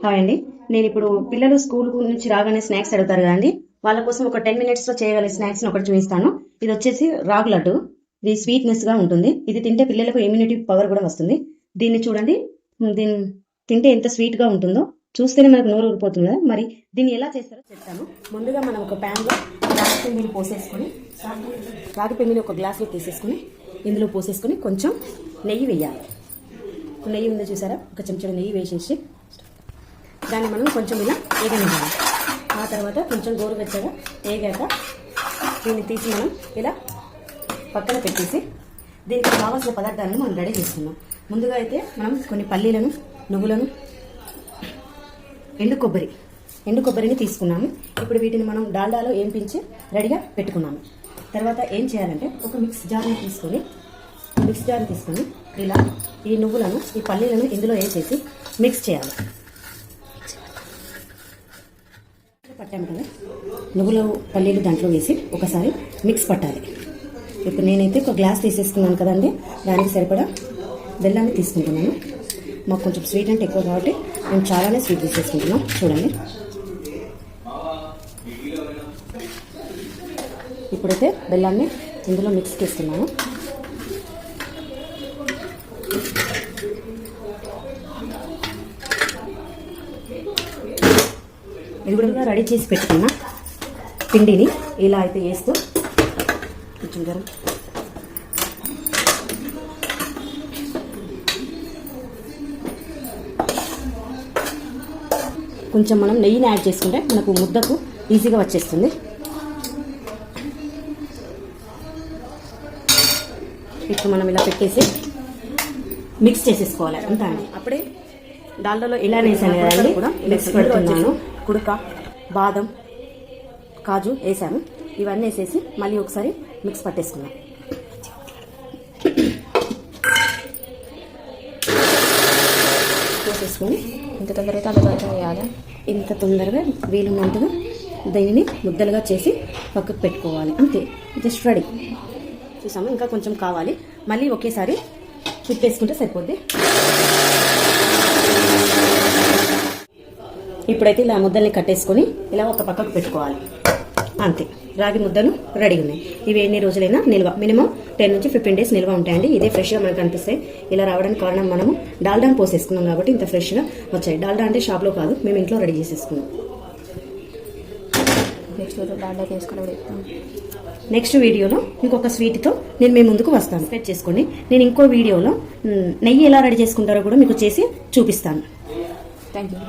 Hi అండి. నేను ఇప్పుడు పిల్లలు స్కూల్ నుంచి రాగానే స్నాక్స్ అడుగుతారు కదండి, వాళ్ళ కోసం ఒక 10 minutes లో చేయగల స్నాక్స్ ఒకటి చూపిస్తాను. ఇది వచ్చేసి రాగి లడ్డు. ఇది స్వీట్నెస్ గా ఉంటుంది. ఇది తింటే పిల్లలకు ఇమ్యూనిటీ పవర్ కూడా వస్తుంది. దీన్ని చూడండి, దీన్ని తింటే ఎంత స్వీట్ గా ఉంటుందో చూస్తేనే మనకు నోరు ఊరిపోతుంది కదా. మరి దీన్ని ఎలా చేస్తారో చెప్తాను. ముందుగా మనం ఒక ప్యాన్ లో రాగి పిండిని పోసేసుకొని, రాగి పిండిని ఒక గ్లాస్లో తీసేసుకుని ఇందులో పోసేసుకుని కొంచెం నెయ్యి వేయాలి. నెయ్యి ఉందో చూసారా, ఒక చెంచా నెయ్యి వేసేసి దాన్ని మనం కొంచెం ఇలా వేగనివ్వాలి. ఆ తర్వాత కొంచెం గోరువెచ్చగా వేగాక దీన్ని తీసి మనం ఇలా పక్కన పెట్టేసి దీనికి కావాల్సిన పదార్థాలను మనం రెడీ చేసుకున్నాం. ముందుగా అయితే మనం కొన్ని పల్లీలను, నువ్వులను, ఎండు కొబ్బరిని తీసుకున్నాము. ఇప్పుడు వీటిని మనం డాల్డాలో ఏంపించి రెడీగా పెట్టుకున్నాము. తర్వాత ఏం చేయాలంటే ఒక మిక్స్ జార్ని తీసుకొని ఇలా ఈ నువ్వులను, ఈ పల్లీలను ఇందులో వేసేసి మిక్స్ చేయాలి. పట్టాము కదా, నువ్వులు పల్లీలు దాంట్లో వేసి ఒకసారి మిక్స్ పట్టాలి. ఇప్పుడు నేనైతే ఒక గ్లాస్ తీసేసుకున్నాను కదండి, దానికి సరిపడా బెల్లాన్ని తీసుకుంటున్నాను. మాకు కొంచెం స్వీట్ అంటే ఎక్కువ కాబట్టి మేము చాలానే స్వీట్ తీసేసుకుంటున్నాం. చూడండి, ఇప్పుడైతే బెల్లాన్ని ఇందులో మిక్స్ చేస్తున్నాను. ఇది కూడా రెడీ చేసి పెట్టుకున్న పిండిని ఇలా అయితే వేస్తూ కొంచెం మనం నెయ్యిని యాడ్ చేసుకుంటే మనకు ముద్దకు ఈజీగా వచ్చేస్తుంది. ఇప్పుడు మనం ఇలా పెట్టేసి మిక్స్ చేసేసుకోవాలి అంతా అండి. అప్పుడే డాల్డాలో ఇలా వేసాను కదండి, కూడా మిక్స్ పెడుతున్నాను. కుడక, బాదం, కాజు వేసాము. ఇవన్నీ వేసేసి మళ్ళీ ఒకసారి మిక్స్ పట్టేసుకున్నాం. వేసేసుకొని ఇంత తొందరగా వీలున్నంతగా దీనిని ముద్దలుగా చేసి పక్కకు పెట్టుకోవాలి. అంతే, జస్ట్ రెడీ. చూసాము, ఇంకా కొంచెం కావాలి. మళ్ళీ ఒకేసారి తిప్పేసుకుంటే సరిపోద్ది. ఇప్పుడైతే ఇలా ముద్దల్ని కట్టేసుకొని ఇలా ఒక పక్కకు పెట్టుకోవాలి. అంతే, రాగి ముద్దలు రెడీ ఉన్నాయి. ఇవి ఎన్ని రోజులైనా నిల్వ, మినిమం 10 నుంచి 15 days నిల్వ ఉంటాయండి. ఇదే ఫ్రెష్గా మనకు అనిపిస్తాయి. ఇలా రావడానికి కారణం మనము డాల్డాని పోసేసుకున్నాం కాబట్టి ఇంత ఫ్రెష్గా వచ్చాయి. డాల్డా అంటే షాప్లో కాదు, మేము ఇంట్లో రెడీ చేసేసుకున్నాం. నెక్స్ట్ వీడియోలో ఇంకొక స్వీట్తో నేను మీ ముందుకు వస్తాను. సెట్ చేసుకోండి. నేను ఇంకో వీడియోలో నెయ్యి ఎలా రెడీ చేసుకుంటారో కూడా మీకు చేసి చూపిస్తాను. Thank you.